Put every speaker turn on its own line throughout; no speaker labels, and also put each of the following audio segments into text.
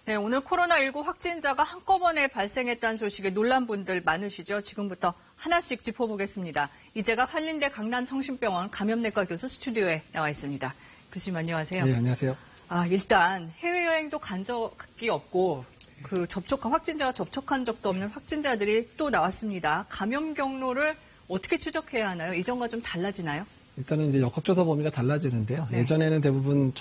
네, 오늘 코로나19 확진자가 한꺼번에 발생했다는 소식에 놀란 분들 많으시죠? 지금부터 하나씩 짚어보겠습니다. 이재갑 한림대 강남성심병원 감염내과 교수 스튜디오에 나와 있습니다. 교수님 안녕하세요.
네, 안녕하세요.
일단 해외여행도 간 적이 없고 확진자가 접촉한 적도 없는 확진자들이 또 나왔습니다. 감염 경로를 어떻게 추적해야 하나요? 이전과 좀 달라지나요?
일단은 이제 역학조사 범위가 달라지는데요.
네.
예전에는 대부분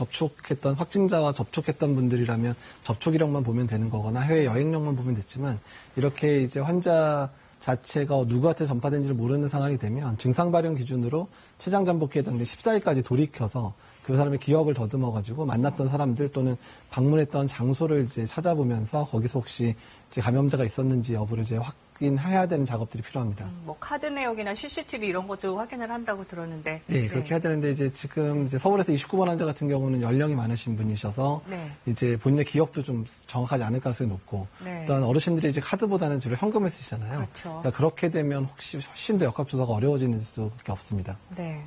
확진자와 접촉했던 분들이라면 접촉 이력만 보면 되는 거거나 해외 여행력만 보면 됐지만 이렇게 이제 환자 자체가 누구한테 전파된지를 모르는 상황이 되면 증상 발현 기준으로 췌장 잠복기에 해당된 14일까지 돌이켜서 그 사람의 기억을 더듬어가지고 만났던 사람들 또는 방문했던 장소를 이제 찾아보면서 거기서 혹시 이제 감염자가 있었는지 여부를 이제 확인해야 되는 작업들이 필요합니다.
카드 내역이나 CCTV 이런 것도 확인을 한다고 들었는데.
네, 그렇게 해야 되는데 이제 지금 이제 서울에서 29번 환자 같은 경우는 연령이 많으신 분이셔서 이제 본인의 기억도 좀 정확하지 않을 가능성이 높고 일단 어르신들이 이제 카드보다는 주로 현금을 쓰시잖아요.
그렇죠.
그러니까 그렇게 되면 혹시 훨씬 더 역학조사가 어려워지는 수밖에 없습니다.
네.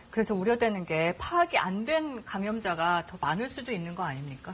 그래서 우려되는 게 파악이 안 된 감염자가 더 많을 수도 있는 거 아닙니까?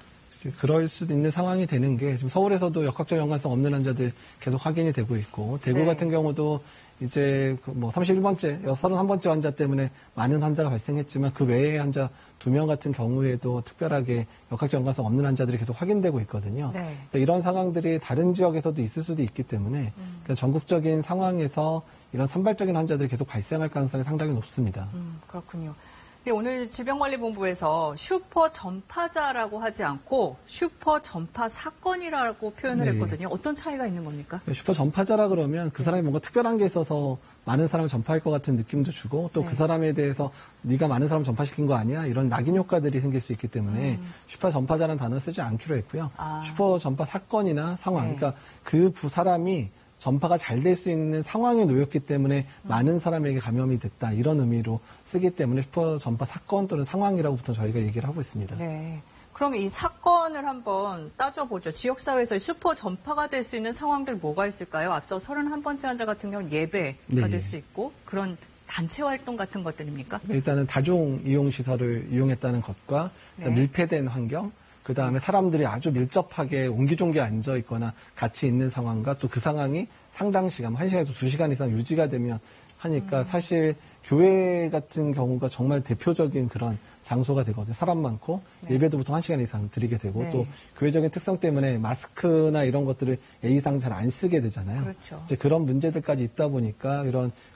그럴 수도 있는 상황이 되는 게 지금 서울에서도 역학적 연관성 없는 환자들 계속 확인이 되고 있고 대구 같은 경우도 이제 31번째, 31번째 환자 때문에 많은 환자가 발생했지만 그 외에 환자 2명 같은 경우에도 특별하게 역학적 연관성 없는 환자들이 계속 확인되고 있거든요. 그러니까 이런 상황들이 다른 지역에서도 있을 수도 있기 때문에 그러니까 전국적인 상황에서 이런 산발적인 환자들이 계속 발생할 가능성이 상당히 높습니다.
그렇군요. 근데 오늘 질병관리본부에서 슈퍼 전파자라고 하지 않고 슈퍼 전파 사건이라고 표현을 했거든요. 어떤 차이가 있는 겁니까?
슈퍼 전파자라 그러면 그 사람이 뭔가 특별한 게 있어서 많은 사람을 전파할 것 같은 느낌도 주고 또 그 사람에 대해서 네가 많은 사람을 전파시킨 거 아니야? 이런 낙인 효과들이 생길 수 있기 때문에 슈퍼 전파자라는 단어 쓰지 않기로 했고요. 슈퍼 전파 사건이나 상황, 그러니까 그 사람이 전파가 잘 될 수 있는 상황에 놓였기 때문에 많은 사람에게 감염이 됐다. 이런 의미로 쓰기 때문에 슈퍼 전파 사건 또는 상황이라고 보통 저희가 얘기를 하고 있습니다.
네. 그럼 이 사건을 한번 따져보죠. 지역사회에서 슈퍼 전파가 될 수 있는 상황들 뭐가 있을까요? 앞서 31번째 환자 같은 경우는 예배가 될 수 있고 그런 단체 활동 같은 것들입니까?
일단은 다중 이용 시설을 이용했다는 것과 밀폐된 환경, 그 다음에 사람들이 아주 밀접하게 옹기종기 앉아 있거나 같이 있는 상황과 또 그 상황이 상당 시간, 1시간에서 2시간 이상 유지가 되면 하니까 사실 교회 같은 경우가 정말 대표적인 그런 장소가 되거든요. 사람 많고 예배도 보통 1시간 이상 드리게 되고 또 교회적인 특성 때문에 마스크나 이런 것들을 예의상 잘 안 쓰게 되잖아요.
그렇죠.
이제 그런 문제들까지 있다 보니까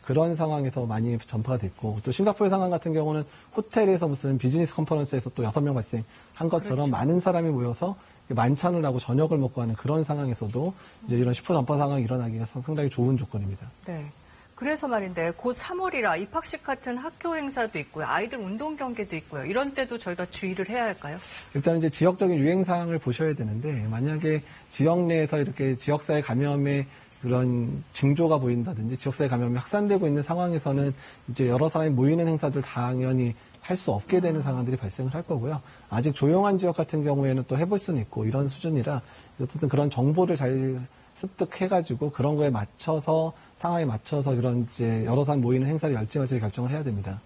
그런 상황에서 많이 전파가 됐고 또 싱가포르 상황 같은 경우는 호텔에서 무슨 비즈니스 컨퍼런스에서 또 6명 발생한 것처럼 많은 사람이 모여서 만찬을 하고 저녁을 먹고 하는 그런 상황에서도 이제 이런 슈퍼 전파 상황이 일어나기가 상당히 좋은 조건입니다.
네. 그래서 말인데 곧 3월이라 입학식 같은 학교 행사도 있고요. 아이들 운동 경기도 있고요. 이런 때도 저희가 주의를 해야 할까요?
일단 이제 지역적인 유행 사항을 보셔야 되는데 만약에 지역 내에서 이렇게 지역사회 감염의 그런 징조가 보인다든지 지역사회 감염이 확산되고 있는 상황에서는 이제 여러 사람이 모이는 행사들 당연히 할 수 없게 되는 상황들이 발생을 할 거고요. 아직 조용한 지역 같은 경우에는 또 해볼 수는 있고 이런 수준이라 어쨌든 그런 정보를 잘 습득해가지고 그런 거에 맞춰서 상황에 맞춰서 이런 이제 여러 사람 모이는 행사를 열지 말지 결정을 해야 됩니다.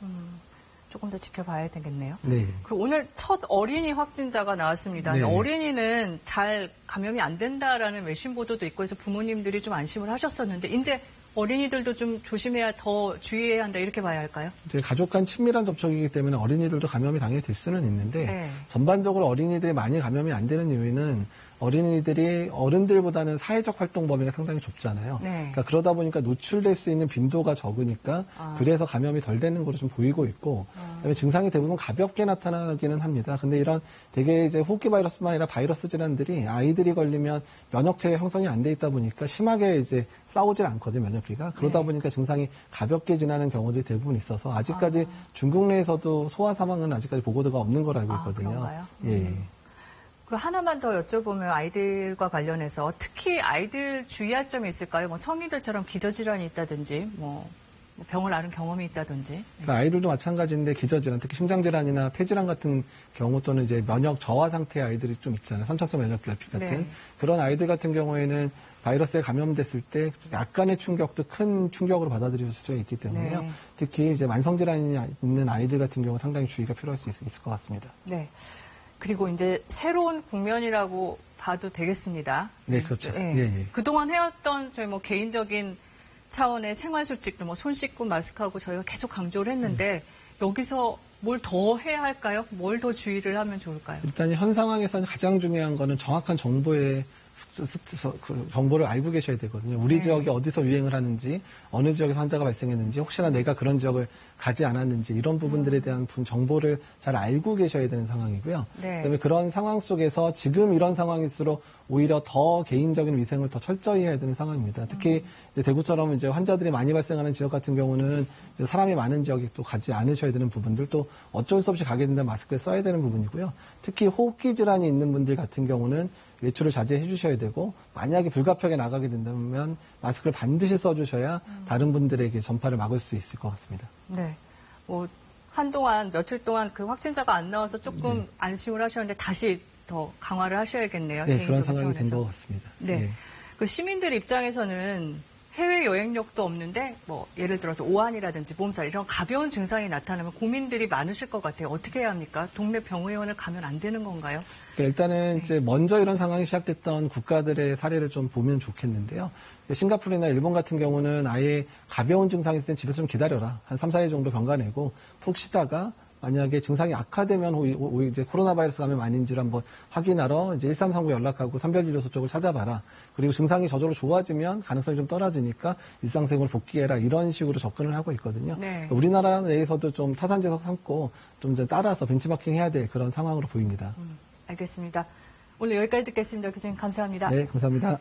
조금 더 지켜봐야 되겠네요.
네.
그리고 오늘 첫 어린이 확진자가 나왔습니다.
네.
어린이는 잘 감염이 안 된다라는 외신 보도도 있고 해서 부모님들이 좀 안심을 하셨었는데 이제 어린이들도 좀 조심해야 더 주의해야 한다 이렇게 봐야 할까요?
이제 가족 간 친밀한 접촉이기 때문에 어린이들도 감염이 당연히 될 수는 있는데 전반적으로 어린이들이 많이 감염이 안 되는 이유는 어린이들이 어른들보다는 사회적 활동 범위가 상당히 좁잖아요. 그러니까 그러다 보니까 노출될 수 있는 빈도가 적으니까 그래서 감염이 덜 되는 걸로 좀 보이고 있고 그다음에 증상이 대부분 가볍게 나타나기는 합니다. 근데 이런 되게 이제 호흡기 바이러스뿐만 아니라 바이러스 질환들이 아이들이 걸리면 면역체계 형성이 안 돼 있다 보니까 심하게 이제 싸우질 않거든요, 면역기가. 그러다 보니까 증상이 가볍게 지나는 경우들이 대부분 있어서 아직까지 중국 내에서도 소아 사망은 아직까지 보고가 없는 걸 알고 있거든요.
그런가요?
예.
그리고 하나만 더 여쭤보면 아이들과 관련해서 특히 아이들 주의할 점이 있을까요? 성인들처럼 기저질환이 있다든지 병을 앓은 경험이 있다든지.
그러니까 아이들도 마찬가지인데 기저질환, 특히 심장질환이나 폐질환 같은 경우 또는 이제 면역 저하 상태의 아이들이 좀 있잖아요. 선천성 면역 결핍 같은 그런 아이들 같은 경우에는 바이러스에 감염됐을 때 약간의 충격도 큰 충격으로 받아들일 수 있기 때문에요. 특히 이제 만성질환이 있는 아이들 같은 경우 상당히 주의가 필요할 수 있을 것 같습니다.
네. 그리고 이제 새로운 국면이라고 봐도 되겠습니다.
네, 그렇죠.
예. 예. 그동안 해왔던 저희 뭐 개인적인 차원의 생활수칙도 뭐 손 씻고 마스크하고 저희가 계속 강조를 했는데 여기서 뭘 더 해야 할까요? 뭘 더 주의를 하면 좋을까요?
일단 현 상황에서는 가장 중요한 거는 정확한 정보의 그 정보를 알고 계셔야 되거든요. 우리 지역이 어디서 유행을 하는지, 어느 지역에서 환자가 발생했는지, 혹시나 내가 그런 지역을 가지 않았는지 이런 부분들에 대한 정보를 잘 알고 계셔야 되는 상황이고요. 그다음에 그런 상황 속에서 지금 이런 상황일수록 오히려 더 개인적인 위생을 더 철저히 해야 되는 상황입니다. 특히 이제 대구처럼 이제 환자들이 많이 발생하는 지역 같은 경우는 사람이 많은 지역에 또 가지 않으셔야 되는 부분들, 또 어쩔 수 없이 가게 된다면 마스크를 써야 되는 부분이고요. 특히 호흡기 질환이 있는 분들 같은 경우는 외출을 자제해 주셔야 되고, 만약에 불가피하게 나가게 된다면 마스크를 반드시 써주셔야 다른 분들에게 전파를 막을 수 있을 것 같습니다.
네. 뭐 한동안 며칠 동안 그 확진자가 안 나와서 조금 안심을 하셨는데 다시 더 강화를 하셔야겠네요.
네, 그런 상황이 된 것 같습니다.
네. 네. 그 시민들 입장에서는 해외 여행력도 없는데 뭐 예를 들어서 오한이라든지 몸살 이런 가벼운 증상이 나타나면 고민들이 많으실 것 같아요. 어떻게 해야 합니까? 동네 병의원을 가면 안 되는 건가요?
일단은 이제 먼저 이런 상황이 시작됐던 국가들의 사례를 좀 보면 좋겠는데요. 싱가포르나 일본 같은 경우는 아예 가벼운 증상이 있을 땐 집에서 좀 기다려라. 한 3, 4일 정도 병가 내고 푹 쉬다가 만약에 증상이 악화되면 이제 코로나 바이러스 감염 아닌지를 한번 확인하러 이제 1339 연락하고 선별진료소 쪽을 찾아봐라. 그리고 증상이 저절로 좋아지면 가능성이 좀 떨어지니까 일상생활 복귀해라. 이런 식으로 접근을 하고 있거든요. 네. 우리나라 내에서도 좀 타산지석 삼고 좀 따라서 벤치마킹 해야 될 그런 상황으로 보입니다.
알겠습니다. 오늘 여기까지 듣겠습니다. 교수님 감사합니다.
네, 감사합니다.